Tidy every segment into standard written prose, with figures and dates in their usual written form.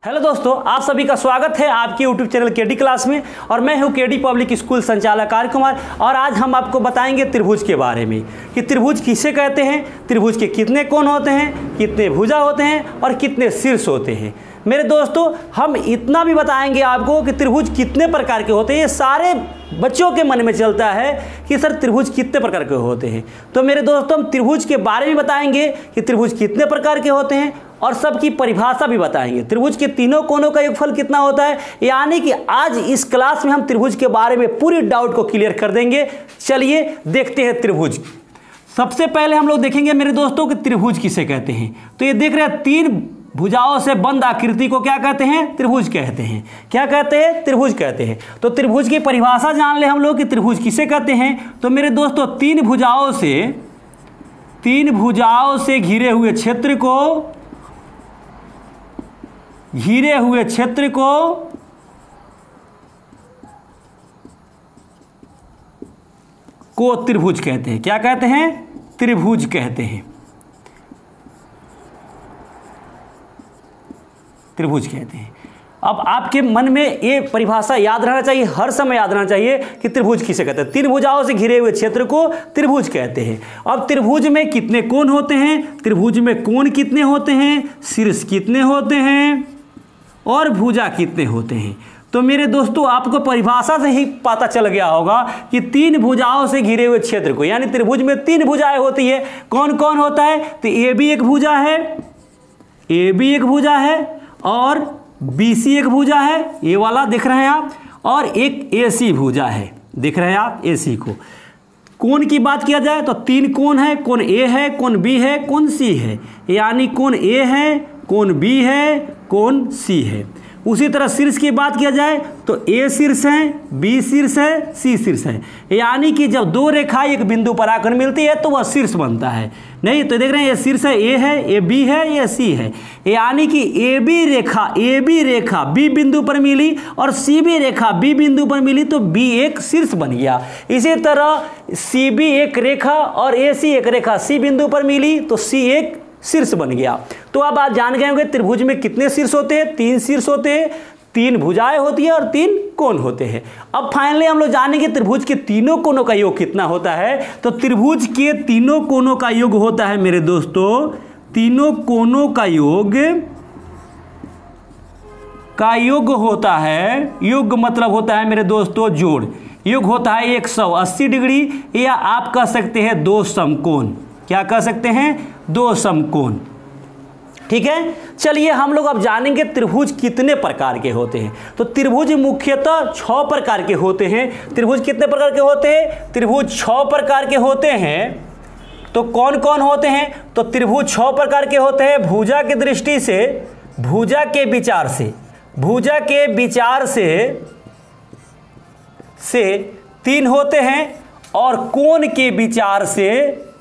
Hello दोस्तों, आप सभी का स्वागत है आपके यूट्यूब चैनल केडी क्लास में। और मैं हूं केडी पब्लिक स्कूल संचालक आर्य कुमार। और आज हम आपको बताएंगे त्रिभुज के बारे में कि त्रिभुज किसे कहते हैं, त्रिभुज के कितने कोण होते हैं, कितने भुजा होते हैं और कितने शीर्ष होते हैं। मेरे दोस्तों, हम इतना भी बताएंगे आपको कि त्रिभुज कितने प्रकार के होते हैं। ये सारे बच्चों के मन में चलता है कि सर त्रिभुज कितने प्रकार के होते हैं। तो मेरे दोस्तों, हम त्रिभुज के बारे में बताएंगे कि त्रिभुज कितने प्रकार के होते हैं और सबकी परिभाषा भी बताएंगे। त्रिभुज के तीनों कोणों का योगफल कितना होता है, यानी कि आज इस क्लास में हम त्रिभुज के बारे में पूरी डाउट को क्लियर कर देंगे। चलिए देखते हैं त्रिभुज। सबसे पहले हम लोग देखेंगे मेरे दोस्तों कि त्रिभुज किसे कहते हैं। तो ये देख रहे हैं, तीन भुजाओं से बंद आकृति को क्या कहते हैं, त्रिभुज कहते हैं। क्या कहते हैं, त्रिभुज कहते हैं। तो त्रिभुज की परिभाषा जान ले हम लोग कि त्रिभुज किसे कहते हैं। तो मेरे दोस्तों, तीन भुजाओं से घिरे हुए क्षेत्र को त्रिभुज कहते हैं। क्या कहते हैं, त्रिभुज कहते हैं। त्रिभुज कहते हैं। अब आपके मन में ये परिभाषा याद रहना चाहिए, हर समय याद रहना चाहिए कि त्रिभुज किसे कहते हैं। तीन भुजाओं से घिरे हुए क्षेत्र को त्रिभुज कहते हैं। अब त्रिभुज में कितने कोण होते हैं, त्रिभुज में कोण कितने होते हैं, शीर्ष कितने होते हैं और भुजा कितने होते हैं। तो मेरे दोस्तों, आपको परिभाषा से ही पता चल गया होगा कि तीन भुजाओं से घिरे हुए क्षेत्र को, यानी त्रिभुज में तीन भुजाएं होती है। कौन कौन होता है, तो ए बी एक भुजा है, और BC एक भुजा है, ये वाला दिख रहे हैं आप, और एक AC भुजा है, दिख रहे हैं आप AC को। कोण की बात किया जाए तो तीन कोण है, कोण A है, कोण B है, कोण C है। यानी कोण A है, कोण B है, कोण C है। उसी तरह शीर्ष की बात किया जाए तो A शीर्ष है, B शीर्ष है, C शीर्ष है। यानी कि जब दो रेखाएं एक बिंदु पर आकर मिलती है तो वह शीर्ष बनता है। नहीं तो देख रहे हैं, ये शीर्ष है, A है, ये B है, ये C है। यानी कि A B रेखा B बिंदु पर मिली और C B रेखा B बिंदु पर मिली तो B एक शीर्ष बन गया। इसी तरह CB एक रेखा और AC एक रेखा C बिंदु पर मिली तो C एक शीर्ष बन गया। तो अब आप जान गए होंगे त्रिभुज में कितने शीर्ष होते हैं, तीन शीर्ष होते हैं, तीन भुजाएं होती है और तीन कोण होते हैं। अब फाइनली हम लोग जानेंगे त्रिभुज के तीनों कोणों का योग कितना होता है। तो त्रिभुज के तीनों कोणों का योग होता है मेरे दोस्तों, तीनों कोणों का योग होता है, योग मतलब होता है मेरे दोस्तों जोड़। योग होता है 180 डिग्री, या आप कह सकते हैं दो समकोण। क्या कह सकते हैं, दो समकोण। ठीक है, चलिए हम लोग अब जानेंगे त्रिभुज कितने प्रकार के होते हैं। तो त्रिभुज मुख्यतः 6 प्रकार के होते हैं। त्रिभुज कितने प्रकार के होते हैं, त्रिभुज 6 प्रकार के होते हैं। तो कौन कौन होते हैं, तो त्रिभुज 6 प्रकार के होते हैं। भुजा की दृष्टि से, भुजा के विचार से 3 होते हैं, और कोण के विचार से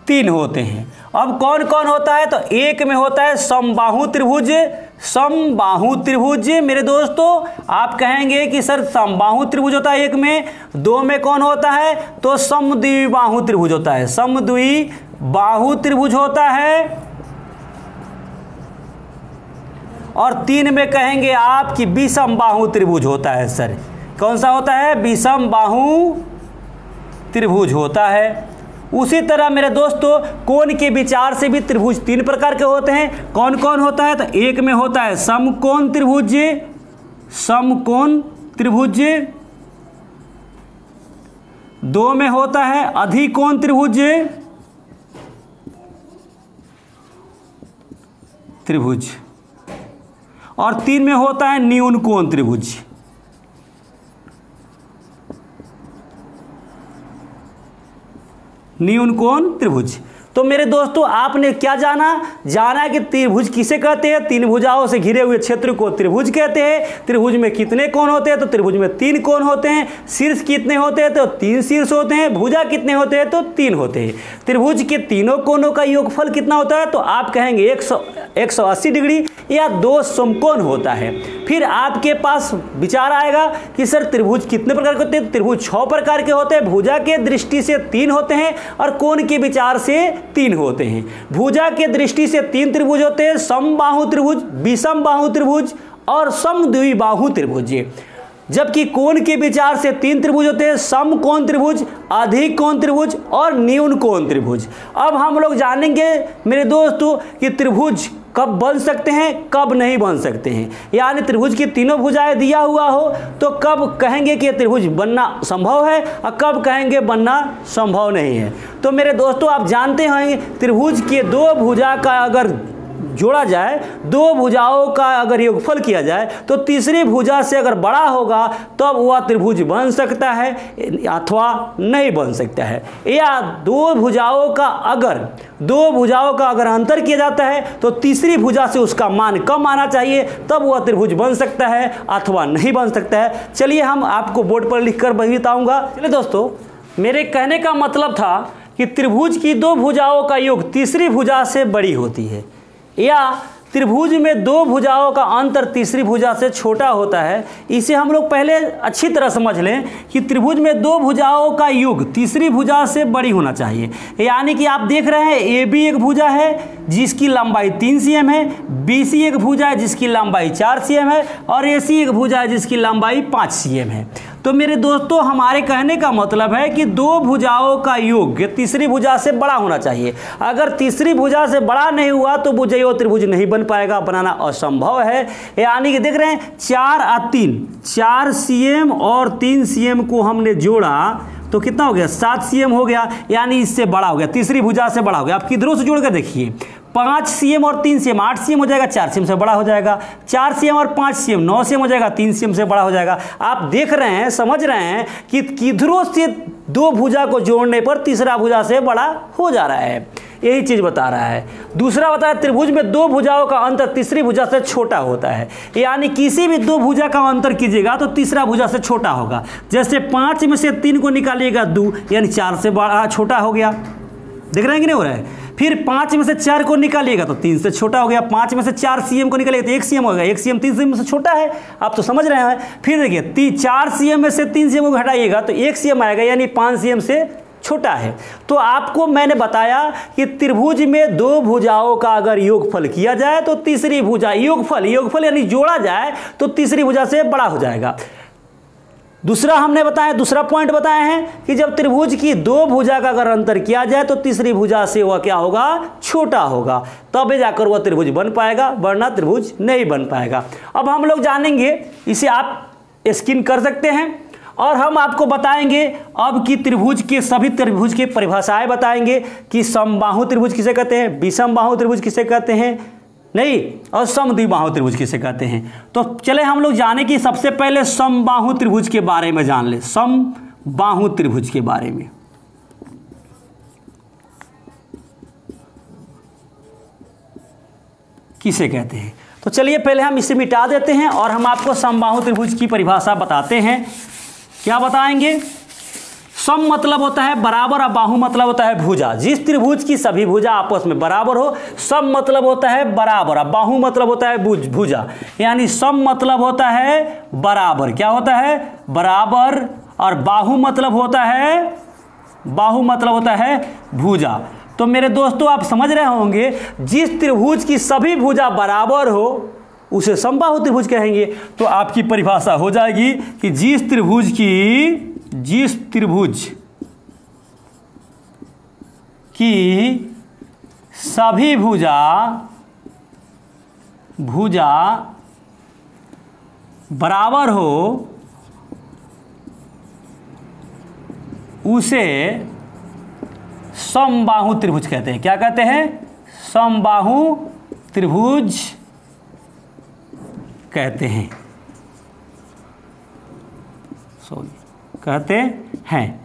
3 होते हैं। अब कौन कौन होता है, तो एक में होता है समबाहु त्रिभुज। मेरे दोस्तों, आप कहेंगे कि सर समबाहु त्रिभुज होता है एक में। 2 में कौन होता है, तो समद्विबाहु त्रिभुज होता है, समद्विबाहु त्रिभुज होता है। और 3 में कहेंगे आप कि विषमबाहु त्रिभुज होता है। सर कौन सा होता है, विषमबाहु त्रिभुज होता है। उसी तरह मेरे दोस्तों, कोण के विचार से भी त्रिभुज 3 प्रकार के होते हैं। कौन कौन होता है, तो एक में होता है समकोण त्रिभुज। 2 में होता है अधिकोण त्रिभुज, और 3 में होता है न्यून कोण त्रिभुज। न्यून कोण त्रिभुज। तो मेरे दोस्तों, आपने क्या जाना कि त्रिभुज किसे कहते हैं। तीन भुजाओं से घिरे हुए क्षेत्र को त्रिभुज कहते हैं। त्रिभुज में कितने कोण होते हैं, तो त्रिभुज में 3 कोण होते हैं। शीर्ष कितने होते हैं, तो 3 शीर्ष होते हैं। भुजा कितने होते हैं, तो 3 होते हैं। त्रिभुज के तीनों कोणों का योगफल कितना होता है, तो आप कहेंगे 180 डिग्री या 2 समकोण होता है। फिर आपके पास विचार आएगा कि सर त्रिभुज कितने प्रकार के होते हैं? त्रिभुज 6 प्रकार के होते हैं। भुजा के दृष्टि से 3 होते हैं और कोण के विचार से 3 होते हैं। भुजा के दृष्टि से 3 त्रिभुज होते हैं, समबाहु त्रिभुज, विषम बाहु त्रिभुज और समद्विबाहु त्रिभुज। जबकि कोण के विचार से 3 त्रिभुज होते हैं, समकोण त्रिभुज, अधिक कोण त्रिभुज और न्यून कोण त्रिभुज। अब हम लोग जानेंगे मेरे दोस्तों कि त्रिभुज कब बन सकते हैं, कब नहीं बन सकते हैं। यानी त्रिभुज की तीनों भुजाएं दिया हुआ हो तो कब कहेंगे कि त्रिभुज बनना संभव है और कब कहेंगे बनना संभव नहीं है। तो मेरे दोस्तों आप जानते हैं त्रिभुज के 2 भुजा का अगर जोड़ा जाए, 2 भुजाओं का अगर योगफल किया जाए तो तीसरी भुजा से अगर बड़ा होगा तब वह त्रिभुज बन सकता है अथवा नहीं बन सकता है। या 2 भुजाओं का अगर अंतर किया जाता है तो तीसरी भुजा से उसका मान कम आना चाहिए, तब वह त्रिभुज बन सकता है अथवा नहीं बन सकता है। चलिए हम आपको बोर्ड पर लिखकर बताऊंगा। चलिए दोस्तों, मेरे कहने का मतलब था कि त्रिभुज की 2 भुजाओं का योग तीसरी भुजा से बड़ी होती है, या त्रिभुज में 2 भुजाओं का अंतर तीसरी भुजा से छोटा होता है। इसे हम लोग पहले अच्छी तरह समझ लें कि त्रिभुज में 2 भुजाओं का योग तीसरी भुजा से बड़ी होना चाहिए। यानी कि आप देख रहे हैं AB एक भुजा है जिसकी लंबाई 3 cm है, BC एक भुजा है जिसकी लंबाई 4 cm है और AC एक भुजा है जिसकी लंबाई 5 cm है। तो मेरे दोस्तों हमारे कहने का मतलब है कि 2 भुजाओं का योग तीसरी भुजा से बड़ा होना चाहिए। अगर तीसरी भुजा से बड़ा नहीं हुआ तो भुजयों त्रिभुज नहीं बन पाएगा, बनाना असंभव है। यानी कि देख रहे हैं 4 और 3, 4 cm और 3 cm को हमने जोड़ा तो कितना हो गया? 7 cm हो गया, यानी इससे बड़ा हो गया, तीसरी भुजा से बड़ा हो गया। आप किधरों से जोड़कर देखिए, 5 cm और 3 cm 8 cm हो जाएगा, 4 cm से बड़ा हो जाएगा, 4 cm और 5 cm 9 cm हो जाएगा, 3 cm से बड़ा हो जाएगा। आप देख रहे हैं, समझ रहे हैं कि किधरों से 2 भुजा को जोड़ने पर तीसरा भुजा से बड़ा हो जा रहा है, यही चीज बता रहा है। दूसरा बताया त्रिभुज में 2 भुजाओं का अंतर तीसरी भुजा से छोटा होता है। यानी किसी भी 2 भुजा का अंतर कीजिएगा तो तीसरा भुजा से छोटा होगा। जैसे 5 में से 3 को निकालिएगा 2, यानी 4 से बड़ा छोटा हो गया। देख रहे हैं कि नहीं हो रहा है? फिर 5 में से 4 को निकालिएगा तो 3 से छोटा हो गया। 5 में से 4 cm को निकालिएगा तो 1 cm होगा, 1 cm 3 cm से छोटा है। आप तो समझ रहे हैं। फिर देखिए 4 cm में से 3 cm को घटाइएगा तो 1 cm आएगा, यानी 5 cm से छोटा है। तो आपको मैंने बताया कि त्रिभुज में 2 भुजाओं का अगर योगफल किया जाए तो तीसरी भुजा योगफल यानी जोड़ा जाए तो तीसरी भुजा से बड़ा हो जाएगा। दूसरा हमने बताया, दूसरा पॉइंट बताए हैं कि जब त्रिभुज की 2 भुजा का अगर अंतर किया जाए तो तीसरी भुजा से वह क्या होगा? छोटा होगा, तब जाकर वह त्रिभुज बन पाएगा, वरना त्रिभुज नहीं बन पाएगा। अब हम लोग जानेंगे, इसे आप स्किन कर सकते हैं और हम आपको बताएंगे अब कि त्रिभुज के सभी त्रिभुज की परिभाषाएं बताएंगे कि समबाहु त्रिभुज किसे कहते हैं, विषम बाहु त्रिभुज किसे कहते हैं, नहीं, और समद्विबाहु त्रिभुज किसे कहते हैं। तो चले हम लोग जाने कि सबसे पहले समबाहु त्रिभुज के बारे में जान ले। समबाहु त्रिभुज के बारे में किसे कहते हैं, तो चलिए पहले हम इसे मिटा देते हैं और हम आपको समबाहु त्रिभुज की परिभाषा बताते हैं। क्या बताएंगे? सम मतलब होता है बराबर और बाहु मतलब होता है भुजा। जिस त्रिभुज की सभी भुजा आपस में बराबर हो, सम मतलब होता है बराबर और बाहु मतलब होता है भुजा। यानी सम मतलब होता है बराबर, क्या होता है? बराबर, और बाहु मतलब होता है भुजा। तो मेरे दोस्तों आप समझ रहे होंगे, जिस त्रिभुज की सभी भुजा बराबर हो उसे समबाहु त्रिभुज कहेंगे। तो आपकी परिभाषा हो जाएगी कि जिस त्रिभुज की सभी भुजा बराबर हो उसे समबाहु त्रिभुज कहते हैं। क्या कहते हैं? समबाहु त्रिभुज कहते हैं, कहते हैं।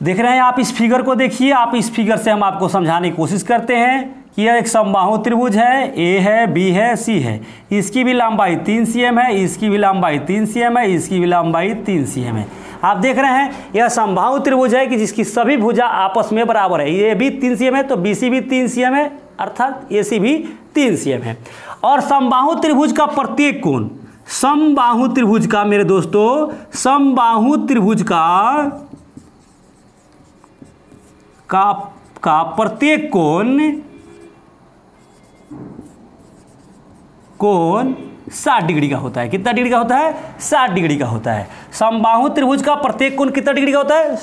देख रहे हैं आप इस फिगर को, देखिए आप इस फिगर से हम आपको समझाने की कोशिश करते हैं कि यह एक समबाहु त्रिभुज है, ए है, बी है, सी है। इसकी भी लंबाई 3 cm है, इसकी भी लंबाई 3 cm है, इसकी भी लंबाई 3 cm है। आप देख रहे हैं यह समबाहु त्रिभुज है कि जिसकी सभी भुजा आपस में बराबर है। ये भी 3 cm है तो BC भी 3 cm है, अर्थात AC भी 3 cm है। और समबाहु त्रिभुज का प्रत्येक कोण, समबाहु त्रिभुज का मेरे दोस्तों, समबाहु त्रिभुज का प्रत्येक कोण 60 डिग्री का होता है। कितना डिग्री का होता है? 60 डिग्री का होता है। समबाहु त्रिभुज का प्रत्येक कोण कितना डिग्री का होता है?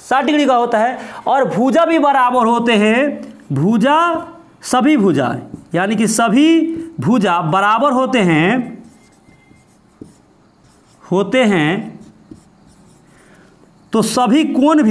60 डिग्री का होता है। और भुजा भी बराबर होते हैं, भुजा, सभी भुजा, यानी कि सभी भुजा बराबर होते हैं तो सभी कोण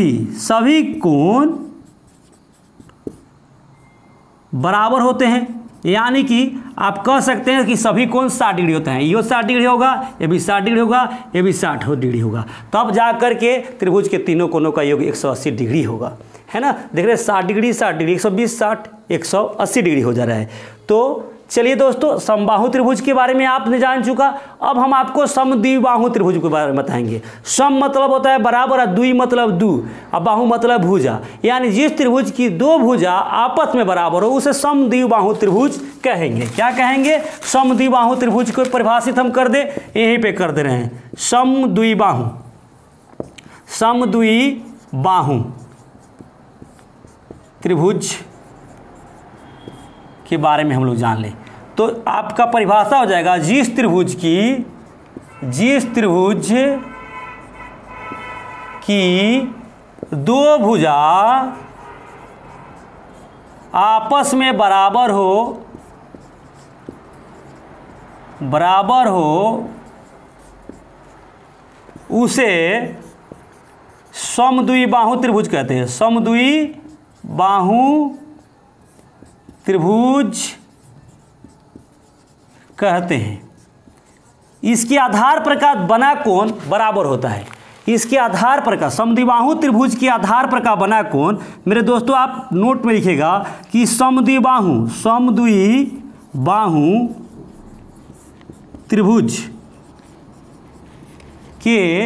बराबर होते हैं। यानी कि आप कह सकते हैं कि सभी कोण 60 डिग्री होते हैं। ये 60 डिग्री होगा, ये भी 60 डिग्री होगा, ये भी 60 डिग्री होगा। तब जा कर के त्रिभुज के तीनों कोणों का योग 180 डिग्री होगा, है ना। देख रहे हैं 60 डिग्री 60 डिग्री, 120 60 180 डिग्री हो जा रहा है। तो चलिए दोस्तों, समबाहु त्रिभुज के बारे में आपने जान चुका। अब हम आपको समद्विबाहु त्रिभुज के बारे में बताएंगे। सम मतलब होता है बराबर, और द्वि मतलब दो, और बाहु मतलब भुजा। यानी जिस त्रिभुज की दो भुजा आपस में बराबर हो उसे समद्विबाहु त्रिभुज कहेंगे। क्या कहेंगे? समद्विबाहु त्रिभुज को परिभाषित हम कर दे, यहीं पे कर दे रहे हैं। समद्विबाहु त्रिभुज के बारे में हम लोग जान लें तो आपका परिभाषा हो जाएगा, जिस त्रिभुज की दो भुजा आपस में बराबर हो उसे समद्विबाहु त्रिभुज कहते हैं। समद्विबाहु त्रिभुज कहते हैं। इसके आधार पर का बना कोण बराबर होता है। इसके आधार पर का, समद्विबाहु त्रिभुज के आधार पर का बना कोण, मेरे दोस्तों आप नोट में लिखिएगा कि समद्विबाहु त्रिभुज के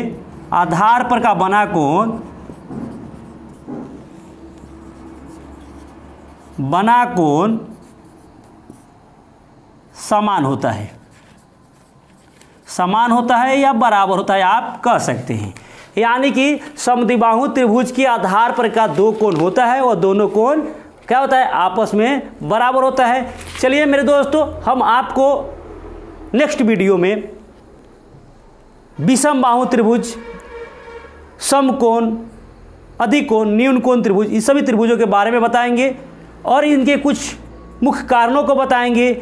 आधार पर का बना कोण समान होता है। समान होता है या बराबर होता है, आप कह सकते हैं। यानी कि समद्विबाहु त्रिभुज के आधार पर का दो कोण होता है और दोनों कोण क्या होता है? आपस में बराबर होता है। चलिए मेरे दोस्तों, हम आपको नेक्स्ट वीडियो में विषम बाहु त्रिभुज, समकोण, अधिकोण, न्यून कोण त्रिभुज, इस सभी त्रिभुजों के बारे में बताएंगे और इनके कुछ मुख्य कारणों को बताएंगे